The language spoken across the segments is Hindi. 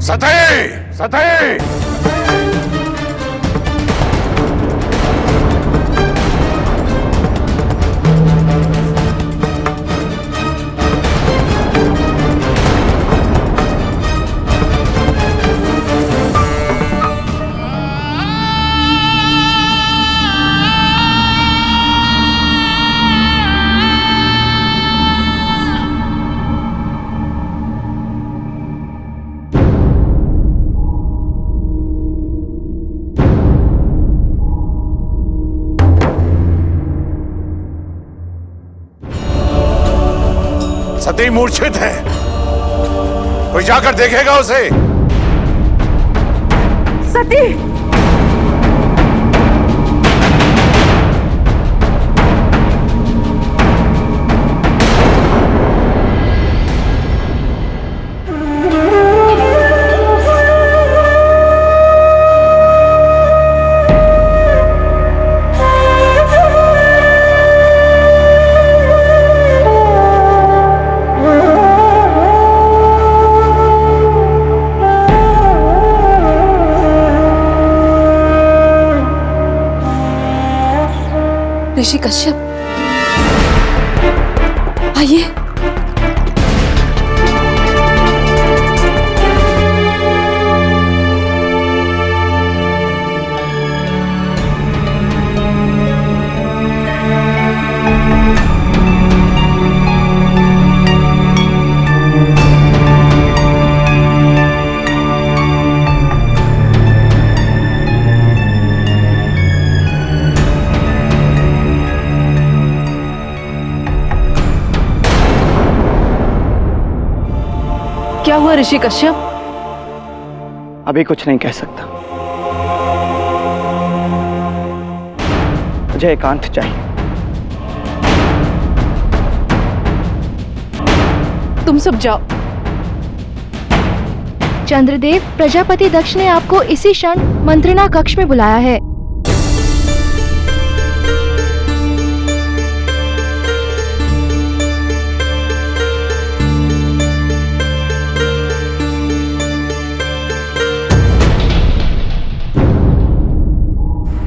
सती, सती! सती मूर्छित है, कोई जाकर देखेगा उसे। सती! ऋषि कश्यप, आइए। क्या हुआ ऋषि कश्यप? अभी कुछ नहीं कह सकता। मुझे एकांत चाहिए। तुम सब जाओ। चंद्रदेव, प्रजापति दक्ष ने आपको इसी क्षण मंत्रणा कक्ष में बुलाया है।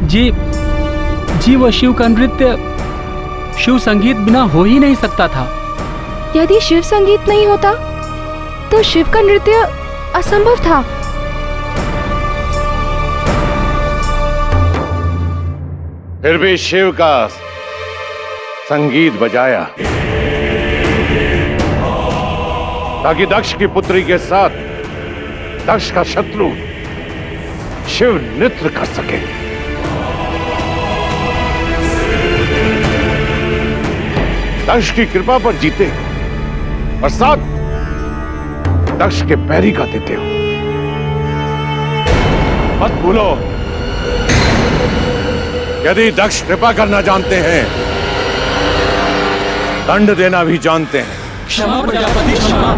जी वह शिव का नृत्य शिव संगीत बिना हो ही नहीं सकता था। यदि शिव संगीत नहीं होता तो शिव का नृत्य असंभव था। फिर भी शिव का संगीत बजाया ताकि दक्ष की पुत्री के साथ दक्ष का शत्रु शिव नृत्य कर सके। दक्ष की कृपा पर जीते और साथ दक्ष के पैरी का देते हो। मत भूलो, यदि दक्ष कृपा करना जानते हैं, दंड देना भी जानते हैं। क्षमा प्रजापति, क्षमा।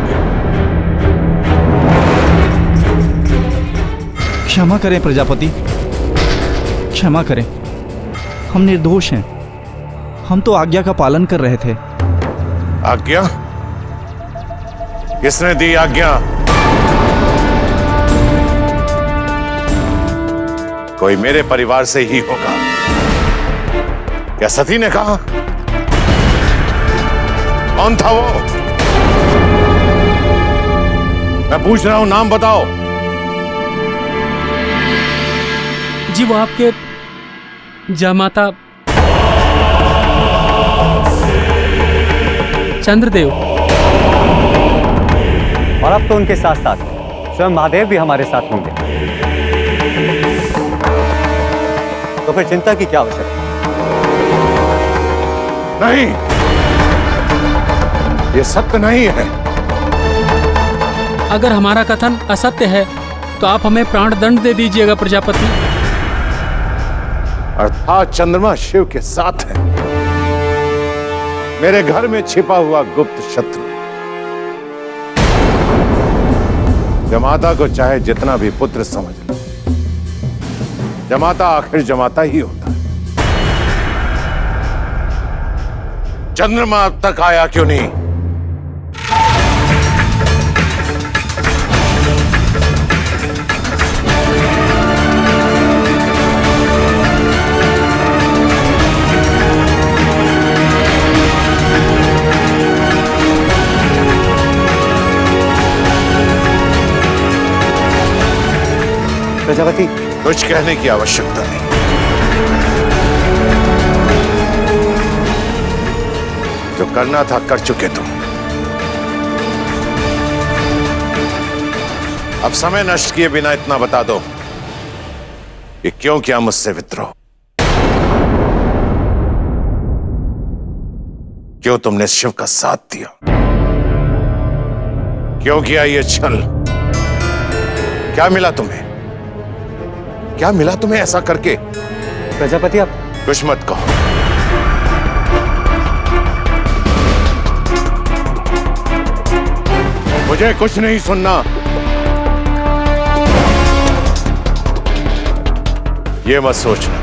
क्षमा करें प्रजापति, क्षमा करें। हम निर्दोष हैं। हम तो आज्ञा का पालन कर रहे थे। आज्ञा? किसने दी आज्ञा? कोई मेरे परिवार से ही होगा। क्या सती ने कहा? कौन था वो? मैं पूछ रहा हूं, नाम बताओ। जी वो आपके जामाता चंद्रदेव। और अब तो उनके साथ साथ स्वयं महादेव भी हमारे साथ होंगे, तो फिर चिंता की क्या आवश्यकता? नहीं, ये सत्य नहीं है। अगर हमारा कथन असत्य है तो आप हमें प्राण दंड दे दीजिएगा प्रजापति। अर्थात चंद्रमा शिव के साथ है, मेरे घर में छिपा हुआ गुप्त शत्रु। जमाता को चाहे जितना भी पुत्र समझ लो, जमाता आखिर जमाता ही होता है। चंद्रमा अब तक आया क्यों नहीं? प्रजापति, कुछ कहने की आवश्यकता नहीं। जो करना था कर चुके तुम। अब समय नष्ट किए बिना इतना बता दो कि क्यों किया मुझसे विद्रोह? क्यों तुमने शिव का साथ दिया? क्यों किया ये छल? क्या मिला तुम्हें? क्या मिला तुम्हें ऐसा करके? प्रजापति आप कुछ मत कहो। मुझे कुछ नहीं सुनना। ये मत सोचना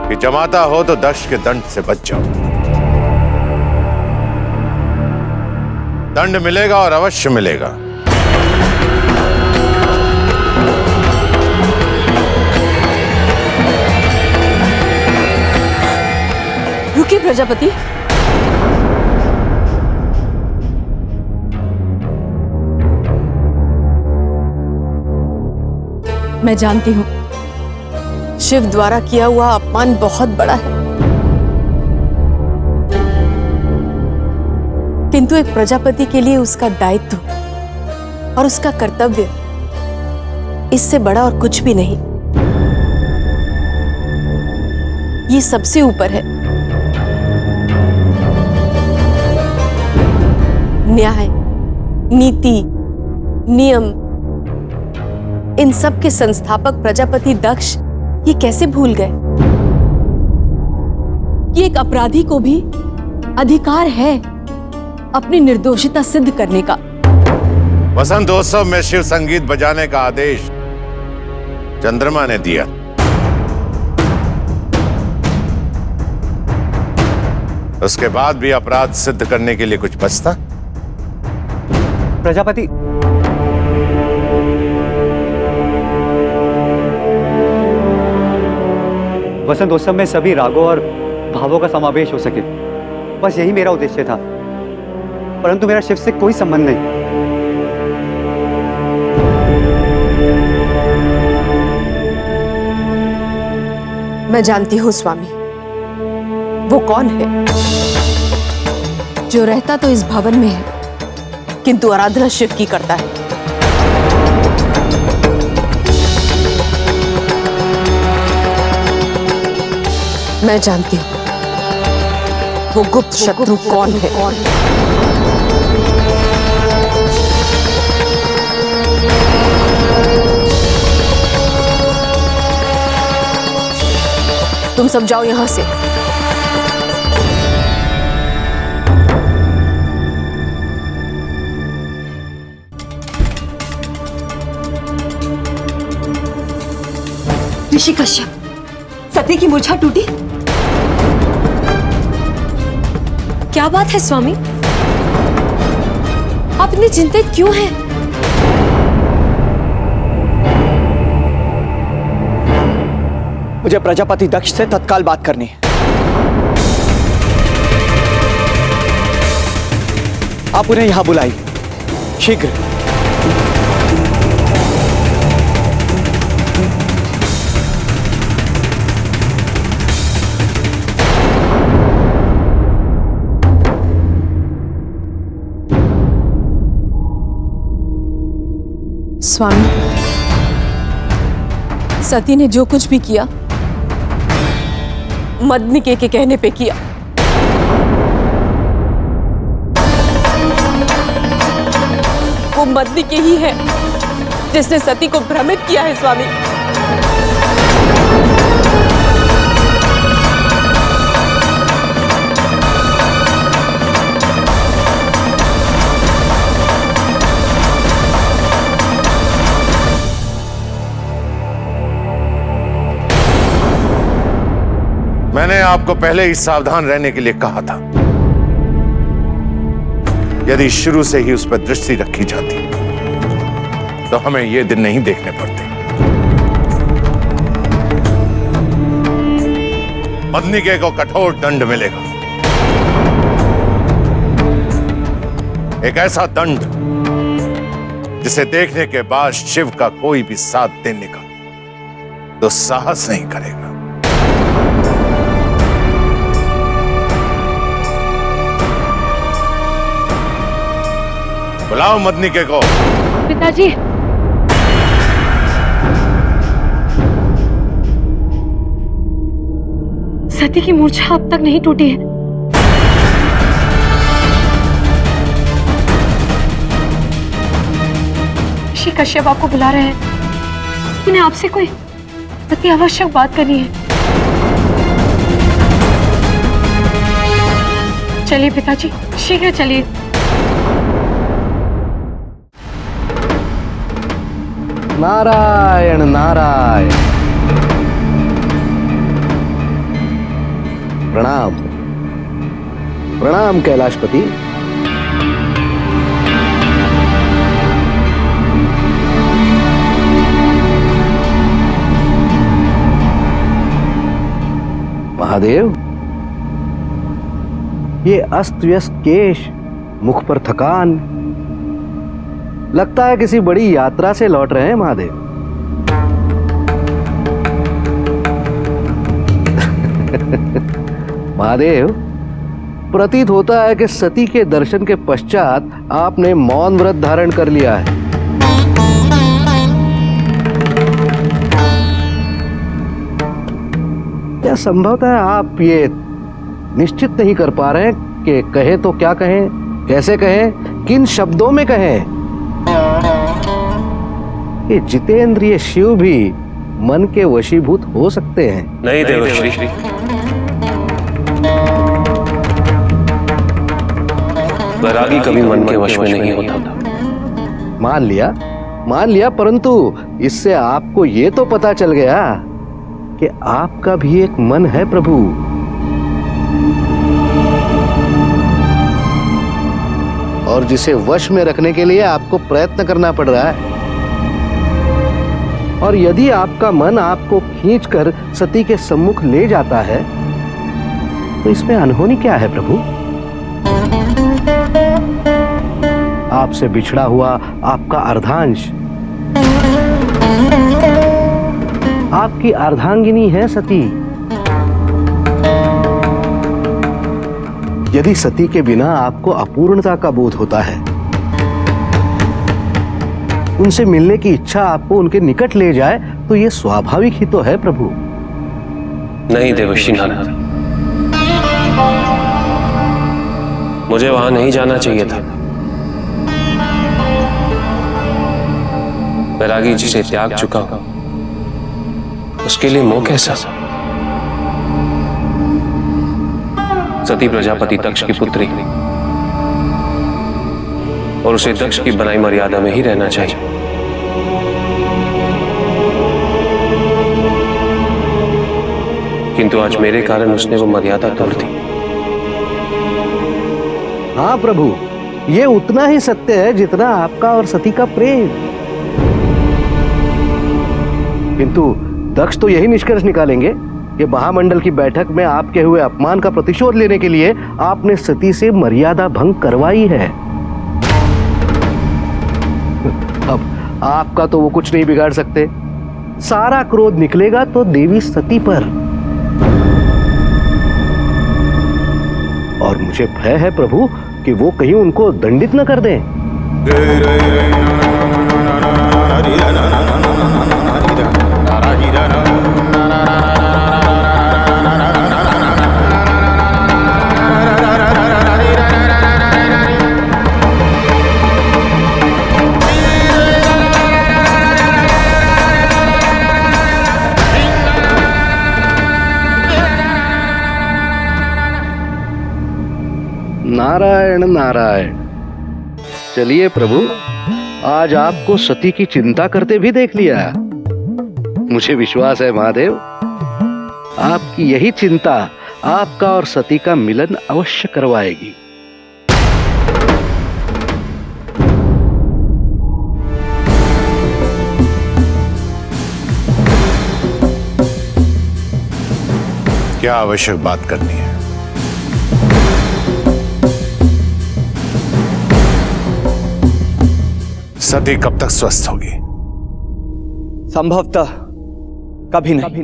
कि जमाता हो तो दक्ष के दंड से बच जाओ। दंड मिलेगा और अवश्य मिलेगा। रुकिए प्रजापति। मैं जानती हूं शिव द्वारा किया हुआ अपमान बहुत बड़ा है, किंतु एक प्रजापति के लिए उसका दायित्व और उसका कर्तव्य इससे बड़ा और कुछ भी नहीं। ये सबसे ऊपर है। न्याय, नीति, नियम, इन सब के संस्थापक प्रजापति दक्ष ये कैसे भूल गए कि एक अपराधी को भी अधिकार है अपनी निर्दोषिता सिद्ध करने का। वसंतोत्सव में शिव संगीत बजाने का आदेश चंद्रमा ने दिया। उसके बाद भी अपराध सिद्ध करने के लिए कुछ बचता? प्रजापति, वसंतोत्सव में सभी रागों और भावों का समावेश हो सके, बस यही मेरा उद्देश्य था। परंतु मेरा शिव से कोई संबंध नहीं। मैं जानती हूं स्वामी, वो कौन है जो रहता तो इस भवन में है किंतु आराधना शिव की करता है। मैं जानती हूं वो गुप्त शत्रु कौन है। तुम सब जाओ यहां से। ऋषि कश्यप, सती की मूर्छा टूटी? क्या बात है स्वामी, आप इतने चिंतित क्यों हैं? मुझे प्रजापति दक्ष से तत्काल बात करनी है। आप उन्हें यहां बुलाइए, शीघ्र। स्वामी, सती ने जो कुछ भी किया मदनिके के कहने पे किया। वो मदनिके ही है जिसने सती को भ्रमित किया है स्वामी। मैंने आपको पहले ही सावधान रहने के लिए कहा था। यदि शुरू से ही उस पर दृष्टि रखी जाती तो हमें ये दिन नहीं देखने पड़ते। मदनिके को कठोर दंड मिलेगा, एक ऐसा दंड जिसे देखने के बाद शिव का कोई भी साथ देने का तो साहस नहीं करेगा। बुलाओ मदनी के को। पिताजी, सती की मूर्छा अब तक नहीं टूटी है। ऋषि कश्यप आपको बुला रहे हैं। उन्हें आपसे कोई अति आवश्यक बात करनी है। चलिए पिताजी, शीघ्र चलिए। नारायण नारायण। प्रणाम प्रणाम कैलाशपति। महादेव, ये अस्त व्यस्त केश, मुख पर थकान, लगता है किसी बड़ी यात्रा से लौट रहे हैं महादेव। महादेव, प्रतीत होता है कि सती के दर्शन के पश्चात आपने मौन व्रत धारण कर लिया है। क्या संभवतः आप ये निश्चित नहीं कर पा रहे हैं कि कहे तो क्या कहें, कैसे कहें, किन शब्दों में कहें। ये जितेंद्रिय शिव भी मन के वशीभूत हो सकते हैं। नहीं देवर्षि, वैरागी कभी मन के वश में नहीं होता। मान लिया, परंतु इससे आपको ये तो पता चल गया कि आपका भी एक मन है प्रभु। और जिसे वश में रखने के लिए आपको प्रयत्न करना पड़ रहा है। और यदि आपका मन आपको खींचकर सती के सम्मुख ले जाता है तो इसमें अनहोनी क्या है प्रभु? आपसे बिछड़ा हुआ आपका अर्धांश, आपकी अर्धांगिनी है सती। यदि सती के बिना आपको अपूर्णता का बोध होता है, उनसे मिलने की इच्छा आपको उनके निकट ले जाए, तो यह स्वाभाविक ही तो है प्रभु। नहीं देवर्षि नारद, मुझे वहां नहीं जाना चाहिए था। वैरागी जिसे त्याग चुका हूं, उसके लिए मोह कैसा? सती प्रजापति दक्ष की पुत्री और उसे दक्ष की बनाई मर्यादा में ही रहना चाहिए। किंतु आज मेरे कारण उसने वो मर्यादा तोड़ दी। हाँ प्रभु, ये उतना ही सत्य है जितना आपका और सती का प्रेम। किंतु दक्ष तो यही निष्कर्ष निकालेंगे कि महामंडल की बैठक में आपके हुए अपमान का प्रतिशोध लेने के लिए आपने सती से मर्यादा भंग करवाई है। अब आपका तो वो कुछ नहीं बिगाड़ सकते। सारा क्रोध निकलेगा तो देवी सती पर। और मुझे भय है प्रभु कि वो कहीं उनको दंडित न कर दें। नारायण नारायण। चलिए प्रभु, आज आपको सती की चिंता करते भी देख लिया। मुझे विश्वास है महादेव, आपकी यही चिंता आपका और सती का मिलन अवश्य करवाएगी। क्या आवश्यक बात करनी है? सती कब तक स्वस्थ होगी? संभवतः कभी नहीं।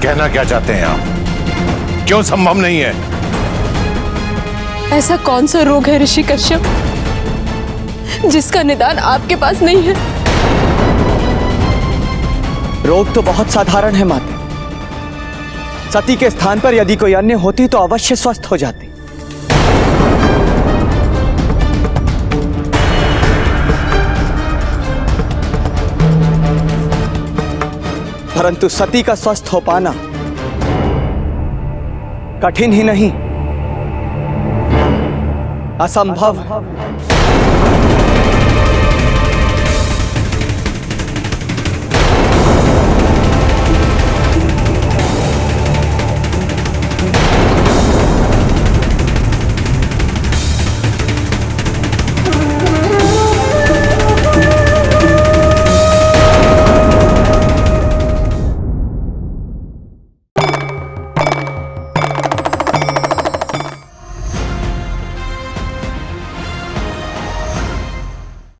कहना क्या चाहते हैं आप? क्यों संभव नहीं है? ऐसा कौन सा रोग है ऋषि कश्यप जिसका निदान आपके पास नहीं है? रोग तो बहुत साधारण है माते। सती के स्थान पर यदि कोई अन्य होती तो अवश्य स्वस्थ हो जाती। परंतु सती का स्वस्थ हो पाना कठिन ही नहीं, असंभव।